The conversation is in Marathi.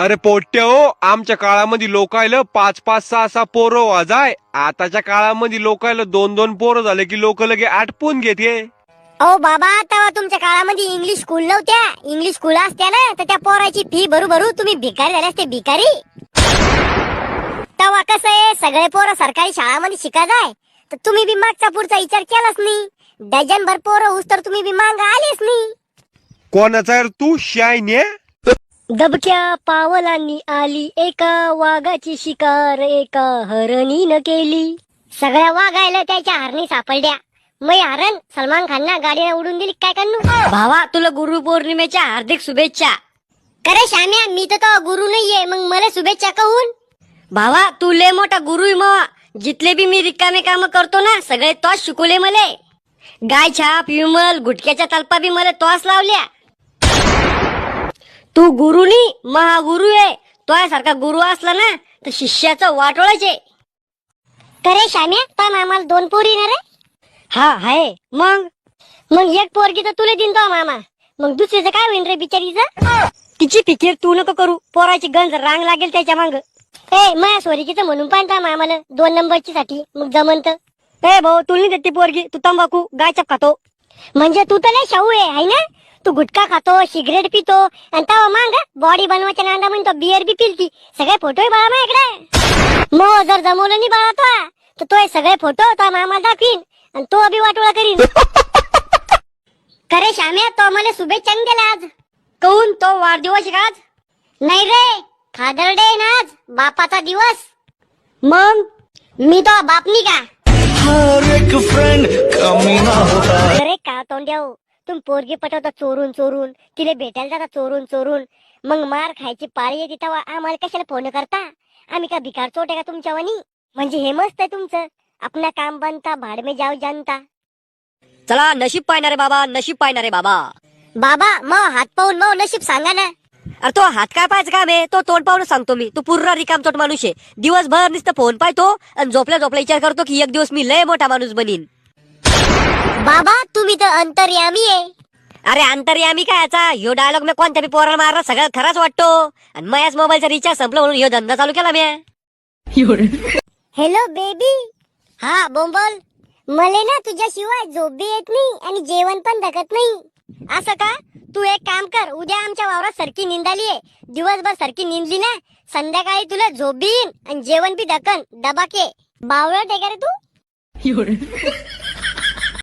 अरे पोट्ट्या हो, आमच्या काळामध्ये लोकायला 5-5, 6-6 पोरं वाजाय. आताच्या काळामध्ये लोकायला 2-2 पोरं झाले की लोक लगे आटपून घेते. ओ बाबा, तेव्हा तुमच्या काळामध्ये इंग्लिश स्कूल नव्हत्या. इंग्लिश स्कूल असत्या ना तर त्या पोराची फी भरू भरू तुम्ही भिकारी झाले असते, भिकारी. तेव्हा कसं आहे, सगळे पोरं सरकारी शाळामध्ये शिका जाय तर तुम्ही बी मागचा पुढचा विचार केलाच नाही. डझन भर पोरं होस तर तुम्ही बी मांग आलेच नाही. कोणाचा यार तू शायन्या? दबक्या पावलांनी आली एका वाघाची शिकार, एका हरणीनं केली. सगळ्या वाघायला त्याच्या हरणी सापडल्या. मै हरण सलमान खानना गाडीने उडून दिली, काय करू? भावा, तुला गुरु पौर्णिमेच्या हार्दिक शुभेच्छा. करे श्याम्या, मी तर तो गुरु नाहीये, मग मला शुभेच्छा कहून? भावा, तू लय मोठा गुरु आहे मवा. जिथले बी मी रिकामे काम करतो ना, सगळे तोच शिकवले मले. गाय छाप, विमल, गुटक्याच्या तलपा बी मला तोच लावल्या. तू गुरु नी महागुरु आहे. तोयासारखा गुरु असला ना तर शिष्याचं वाटोळाचे. करे श्याम्या, पण आम्हाला 2 पोरी ना रे? हा आहे. मग एक पोरगी तर तुला दिन तो मामा, मग दुसरीचं काय होईन रे बिचारीचं? तिची फिकीर तू नको करू. पोराची गंज रांग लागेल त्याच्या मांग. ए माया सोरीकीचं म्हणून पाहता मामाला 2 नंबरची साठी, मग जमंत. ए भाऊ, तुला नाही देते पोरगी. तू तंबाखू गायछाप खातो. म्हणजे तू तर लय शाहू आहे ना? तू गुटखा खातो, सिगरेट पितो आणि तवा मांग बॉडी बनवायच्या नांदा म्हणून तो बियर बी पिलती. सगळे फोटो आहे बाळा माझ्याकडे. मग जर जमवलं नाही बाळा तर तो सगळे फोटो तो मामाला दाखवीन आणि तो अभि वाटोळा करीन. करे श्याम्या, तो मला शुभेच्छा नाही दिल्या आज. कहून तो वाढदिवस आहे का आज? नाही रे, फादर डे ना आज, बापाचा दिवस. मग मी तो बाप नाही का? हर एक फ्रेंड कमी ना होता. अरे का तोंड्याव, तुम पोरगी पटवता चोरून चोरून, तिला भेटायला जाता चोरून चोरून, मग मार खायची पाळी येते तेव्हा आम्हाला कशाला फोन करता? आम्ही का भिकार चोट आहे का तुमच्यावानी? म्हणजे हे मस्त आहे तुमचं, आपला काम बनता भाड में जाव जानता. चला, नशीब पाहणारे बाबा, नशीब पाहणारे बाबा. बाबा मग हात पाहून मग नशीब सांगा ना. अरे तो हात काय पाहायचं काम आहे? तो तोंड पाहून सांगतो मी. तू पूर्ण रिकामचोट माणूस आहे. दिवसभर नुसतं फोन पाहतो आणि झोपल्या झोपल्या विचार करतो की एक दिवस मी लय मोठा माणूस बनीन. बाबा तुम्ही तर अंतर्यामी आहे. अरे अंतर्यामी काय याचा? ह्यो डायलॉग मी कोणत्या बी पोराला मारला सगळ्यात खराच वाटतो. आणि माझ्याच मोबाईलचा रिचार्ज संपला म्हणून ह्यो धंदा चालू केला मी. Hello baby. हा बोंबल. मले ना तुझ्याशिवाय झोप बी येत नाही आणि जेवण पण धकत नाही. असं का? तू एक काम कर, उद्या आमच्या वावरात सरकी निंदाली आहे. दिवसभर सरकी निंदली ना, संध्याकाळी तुला झोप बी येईन आणि जेवण बी धकन. डबाके बावळट आहे का रे तू?